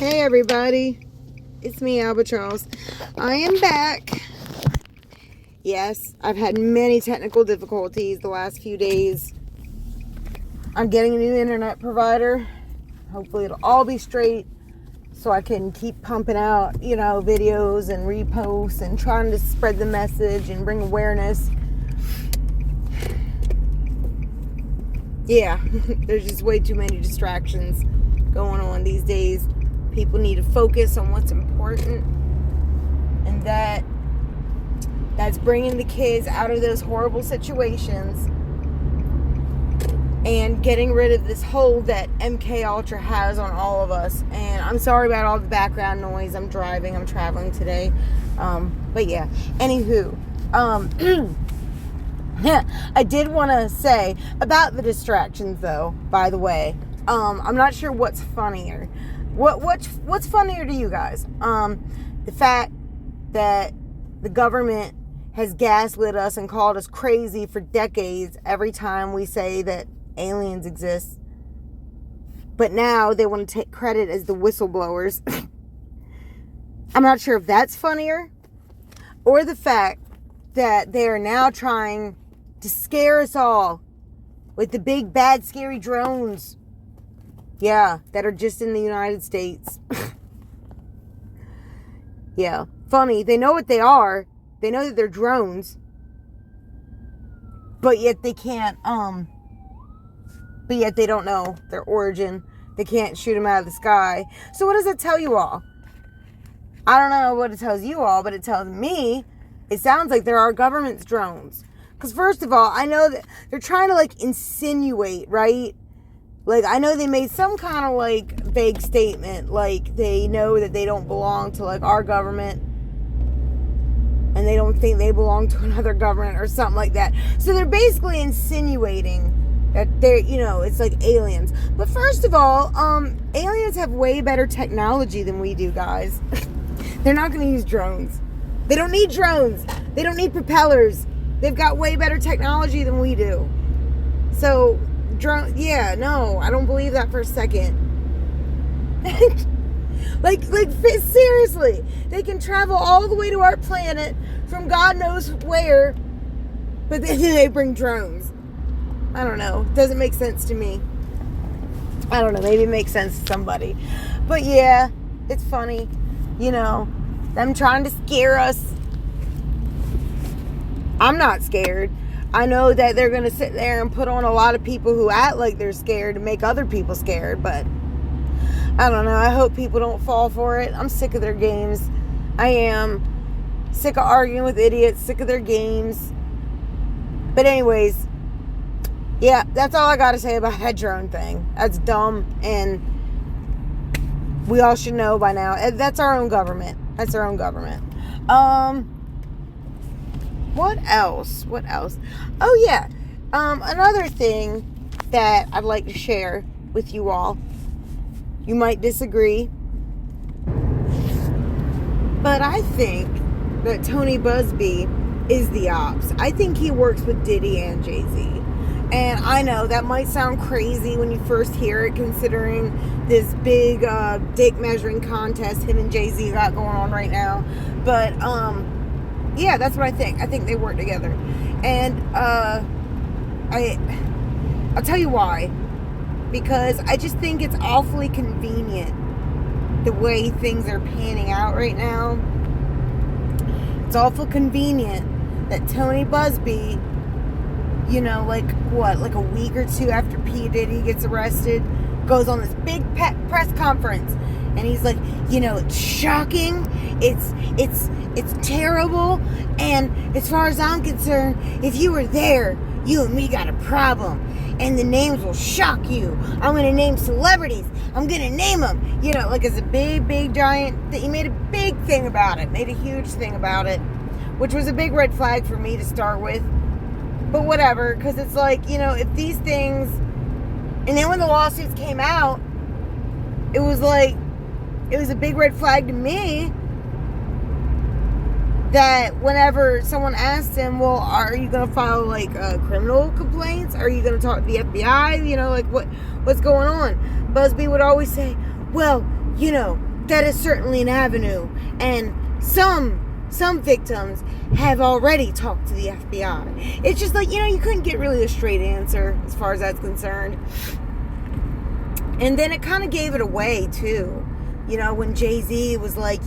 Hey everybody, it's me, Albatross. I am back. Yes, I've had many technical difficulties the last few days. I'm getting a new internet provider. Hopefully it'll all be straight so I can keep pumping out, videos and reposts and trying to spread the message and bring awareness. Yeah, there's just way too many distractions going on these days. People need to focus on what's important, and that's bringing the kids out of those horrible situations and getting rid of this hold that MK Ultra has on all of us. And I'm sorry about all the background noise. I'm traveling today. But yeah, anywho, I did want to say about the distractions, though, by the way. I'm not sure what's funnier. What's funnier to you guys? The fact that the government has gaslit us and called us crazy for decades every time we say that aliens exist. But now they want to take credit as the whistleblowers. I'm not sure if that's funnier, or the fact that they are now trying to scare us all with the big, bad, scary drones. Yeah, that are just in the United States. Yeah, funny. They know what they are. They know that they're drones. But yet they can't, but yet they don't know their origin. They can't shoot them out of the sky. So what does it tell you all? I don't know what it tells you all, but it tells me it sounds like there are government's drones. Because first of all, I know that they're trying to insinuate, right? I know they made some kind of vague statement, they know that they don't belong to our government, and they don't think they belong to another government or something like that. So they're basically insinuating that they're, it's like aliens. But first of all, aliens have way better technology than we do, guys. They're not going to use drones. They don't need drones. They don't need propellers. They've got way better technology than we do. So, yeah, no, I don't believe that for a second. Seriously, they can travel all the way to our planet from God knows where, but then they bring drones. I don't know. It doesn't make sense to me. I don't know. Maybe it makes sense to somebody. But yeah, it's funny. Them trying to scare us. I'm not scared. I know that they're going to sit there and put on a lot of people who act like they're scared to make other people scared, but I don't know. I hope people don't fall for it. I'm sick of their games. I am sick of arguing with idiots, sick of their games. But anyways, yeah, that's all I got to say about that drone thing. That's dumb, and we all should know by now. That's our own government. That's our own government. What else? Oh, yeah. Another thing that I'd like to share with you all. You might disagree, but I think that Tony Buzbee is the ops. I think he works with Diddy and Jay-Z. And I know that might sound crazy when you first hear it, considering this big dick measuring contest him and Jay-Z got going on right now. But, yeah, that's what I think. I think they work together. And I'll tell you why. Because I just think it's awfully convenient the way things are panning out right now. It's awful convenient that Tony Buzbee, a week or two after P. Diddy gets arrested, goes on this big press conference. And he's like, it's shocking. It's terrible. And as far as I'm concerned, if you were there, you and me got a problem. And the names will shock you. I'm going to name celebrities. I'm going to name them. It's a big, giant thing. He made a big thing about it. Made a huge thing about it. Which was a big red flag for me to start with. But whatever. Because it's if these things... And then when the lawsuits came out, it was a big red flag to me that whenever someone asked him, well, are you going to file criminal complaints? Are you going to talk to the FBI? What's going on? Buzbee would always say, well, that is certainly an avenue. And some victims have already talked to the FBI. It's just like, you couldn't get really a straight answer as far as that's concerned. And then it kind of gave it away too. When Jay-Z was like,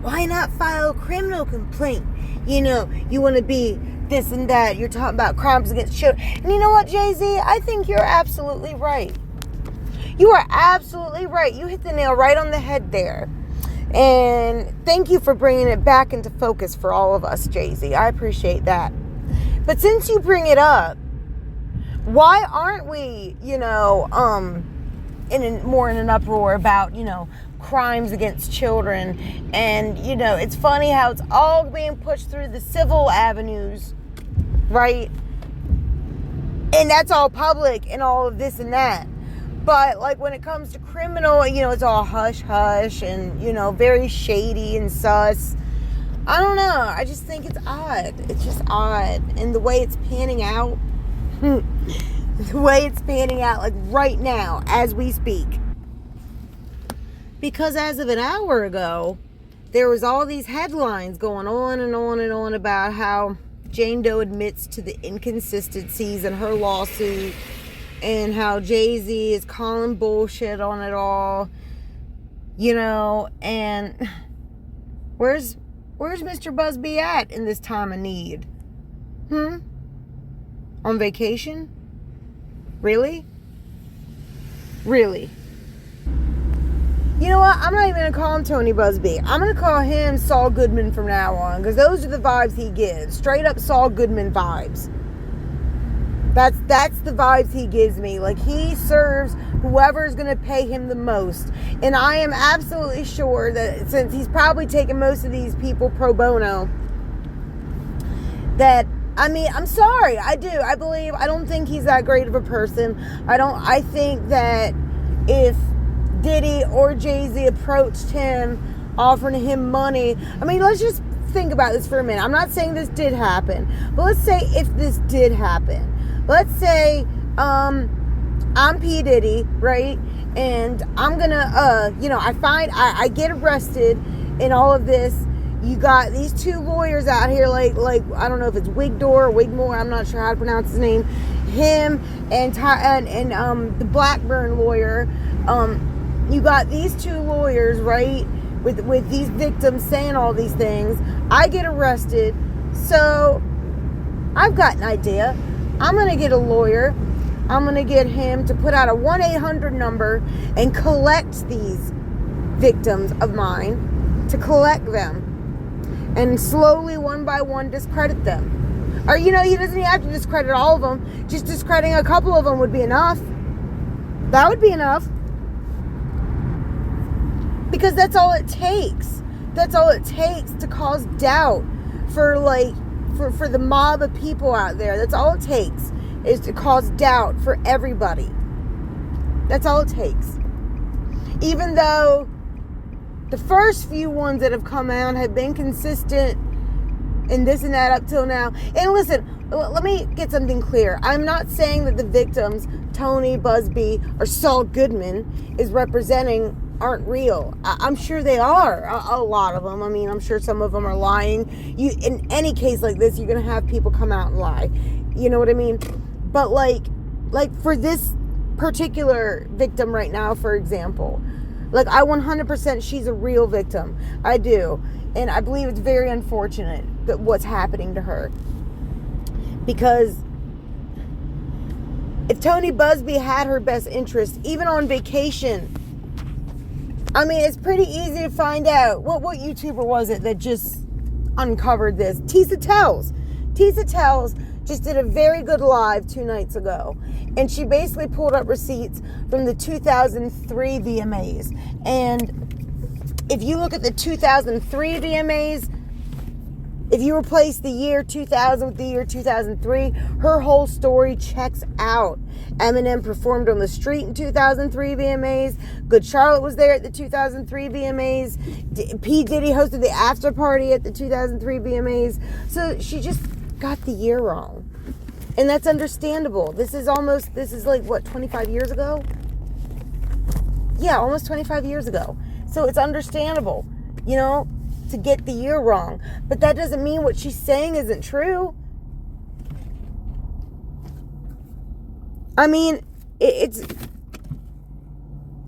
why not file a criminal complaint? You want to be this and that. You're talking about crimes against children. And you know what, Jay-Z? I think you're absolutely right. You are absolutely right. You hit the nail right on the head there. And thank you for bringing it back into focus for all of us, Jay-Z. I appreciate that. But since you bring it up, why aren't we, in an uproar about, crimes against children? And, it's funny how it's all being pushed through the civil avenues, right? And that's all public and all of this and that. But, like, when it comes to criminal, it's all hush-hush and, very shady and sus. I don't know. I just think it's odd. It's just odd. And the way it's panning out, like, right now, as we speak. Because as of an hour ago, there was all these headlines going on and on and on about how Jane Doe admits to the inconsistencies in her lawsuit, and how Jay-Z is calling bullshit on it all, and where's Mr. Buzbee at in this time of need? On vacation? Really? Really? You know what? I'm not even going to call him Tony Buzbee. I'm going to call him Saul Goodman from now on, because those are the vibes he gives. Straight up Saul Goodman vibes. That's the vibes he gives me. Like, he serves whoever's going to pay him the most. And I am absolutely sure that since he's probably taking most of these people pro bono, that, I'm sorry. I don't think he's that great of a person. I think that if Diddy or Jay-Z approached him, offering him money, let's just think about this for a minute. I'm not saying this did happen, but let's say if this did happen. Let's say I'm P. Diddy, right? And I'm gonna, I get arrested in all of this. You got these two lawyers out here, like I don't know if it's Wigdor or Wigmore, I'm not sure how to pronounce his name. Him and the Blackburn lawyer. You got these two lawyers, right? With these victims saying all these things. I get arrested, so I've got an idea. I'm going to get a lawyer. I'm going to get him to put out a 1-800 number and collect these victims of mine, to collect them and slowly, one by one, discredit them. Or, he doesn't even have to discredit all of them. Just discrediting a couple of them would be enough. That would be enough. Because that's all it takes. That's all it takes to cause doubt for the mob of people out there. That's all it takes, is to cause doubt for everybody. That's all it takes. Even though the first few ones that have come out have been consistent and this and that up till now. And listen, let me get something clear. I'm not saying that the victims, Tony Buzbee or Saul Goodman, is representing aren't real. I'm sure they are. A lot of them. I'm sure some of them are lying. In any case like this, you're going to have people come out and lie. You know what I mean? But like for this particular victim right now, for example, I 100% she's a real victim. I do. And I believe it's very unfortunate that what's happening to her. Because if Tony Buzbee had her best interest, even on vacation, it's pretty easy to find out. What YouTuber was it that just uncovered this? Tisa Tells. Tisa Tells just did a very good live 2 nights ago. And she basically pulled up receipts from the 2003 VMAs. And if you look at the 2003 VMAs, if you replace the year 2000 with the year 2003, her whole story checks out. Eminem performed on the street in 2003 VMAs. Good Charlotte was there at the 2003 VMAs. P. Diddy hosted the after party at the 2003 VMAs. So she just got the year wrong. And that's understandable. This is 25 years ago? Yeah, almost 25 years ago. So it's understandable, you know, to get the year wrong. But that doesn't mean what she's saying isn't true. I mean, it's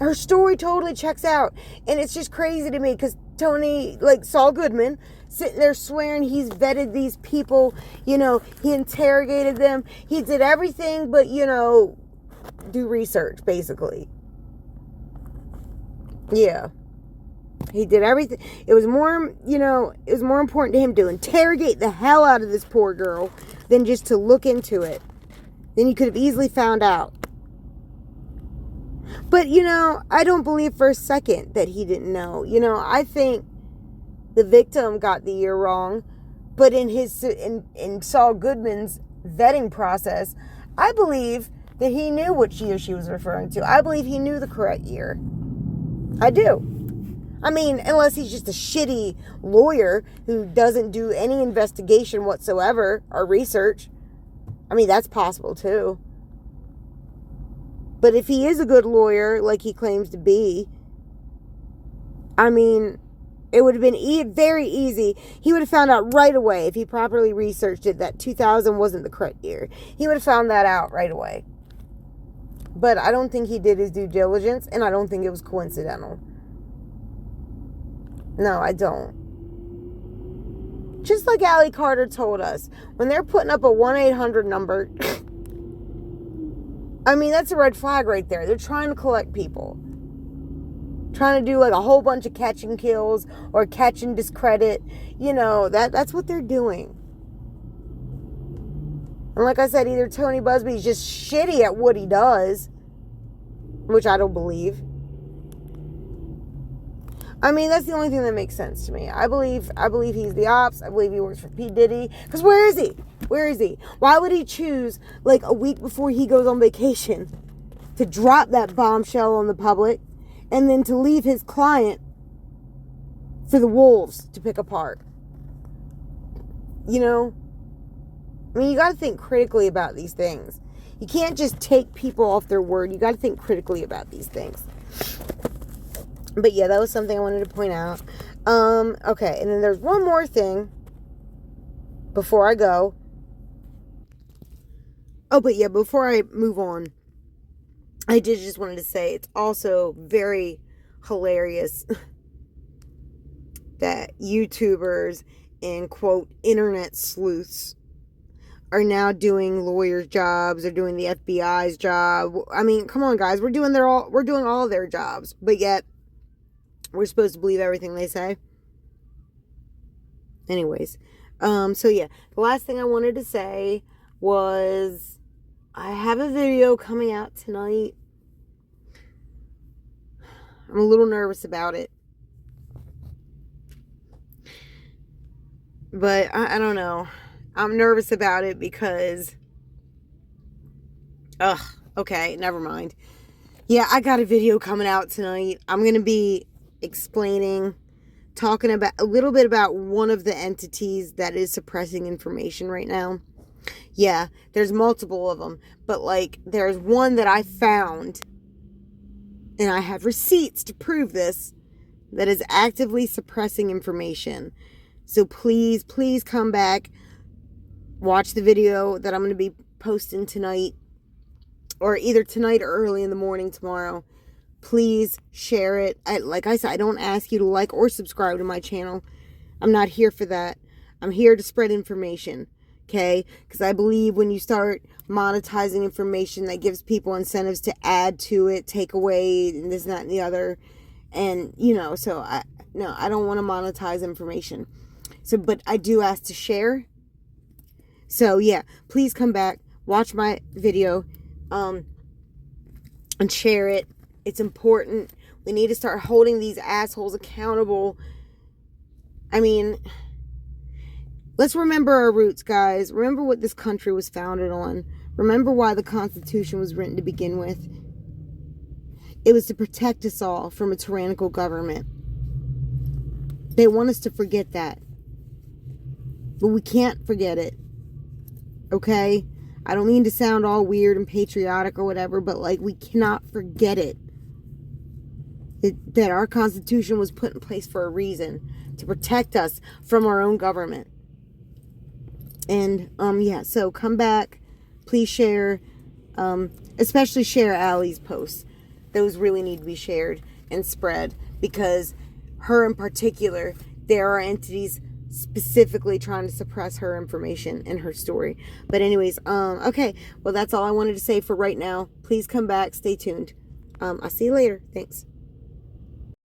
her story totally checks out. And it's just crazy to me because Tony, like Saul Goodman, sitting there swearing he's vetted these people, you know, he interrogated them. He did everything but, you know, do research, basically. Yeah. He did everything. It was more, you know, it was more important to him to interrogate the hell out of this poor girl than just to look into it. Then you could have easily found out. But, you know, I don't believe for a second that he didn't know. You know, I think the victim got the year wrong. But in Saul Goodman's vetting process, I believe that he knew which year she was referring to. I believe he knew the correct year. I do. I mean, unless he's just a shitty lawyer who doesn't do any investigation whatsoever or research. I mean, that's possible too. But if he is a good lawyer, like he claims to be, I mean, it would have been very easy. He would have found out right away if he properly researched it that 2000 wasn't the correct year. He would have found that out right away. But I don't think he did his due diligence, and I don't think it was coincidental. No, I don't. Just like Allie Carter told us, when they're putting up a 1-800 number, I mean, that's a red flag right there. They're trying to collect people. Trying to do like a whole bunch of catch and kills or catch and discredit. You know, that's what they're doing. And like I said, either Tony Buzbee is just shitty at what he does, which I don't believe. I mean, that's the only thing that makes sense to me. I believe he's the ops. I believe he works for P. Diddy. Because where is he? Where is he? Why would he choose, like, a week before he goes on vacation to drop that bombshell on the public and then to leave his client for the wolves to pick apart? You know? I mean, you got to think critically about these things. You can't just take people off their word. You got to think critically about these things. But yeah, that was something I wanted to point out. Okay, and then there's one more thing before I go. Oh, but yeah, before I move on, I did just wanted to say it's also very hilarious that YouTubers and, quote, internet sleuths are now doing lawyers' jobs or doing the FBI's job. I mean, come on, guys. We're doing all their jobs, but yet we're supposed to believe everything they say. Anyways, so yeah, the last thing I wanted to say was I have a video coming out tonight. I'm a little nervous about it. But I don't know. I'm nervous about it because okay, never mind. Yeah, I got a video coming out tonight. I'm going to be talking about a little bit about one of the entities that is suppressing information right now. Yeah, there's multiple of them, but like there's one that I found, and I have receipts to prove this, that is actively suppressing information. So please come back, watch the video that I'm going to be posting tonight, or either tonight or early in the morning tomorrow. Please share it. Like I said, I don't ask you to like or subscribe to my channel. I'm not here for that. I'm here to spread information, okay? Because I believe when you start monetizing information, that gives people incentives to add to it, take away, and this, that, and the other. And, you know, so I don't want to monetize information. So, but I do ask to share. So, yeah, please come back, watch my video, and share it. It's important. We need to start holding these assholes accountable. I mean, let's remember our roots, guys. Remember what this country was founded on. Remember why the Constitution was written to begin with. It was to protect us all from a tyrannical government. They want us to forget that. But we can't forget it. Okay? I don't mean to sound all weird and patriotic or whatever, but like, we cannot forget it. that our Constitution was put in place for a reason, to protect us from our own government. And yeah, so come back, please share, especially share Allie's posts. Those really need to be shared and spread, because her in particular, there are entities specifically trying to suppress her information and her story. But anyways, okay, well, that's all I wanted to say for right now. Please come back, stay tuned. I'll see you later. Thanks.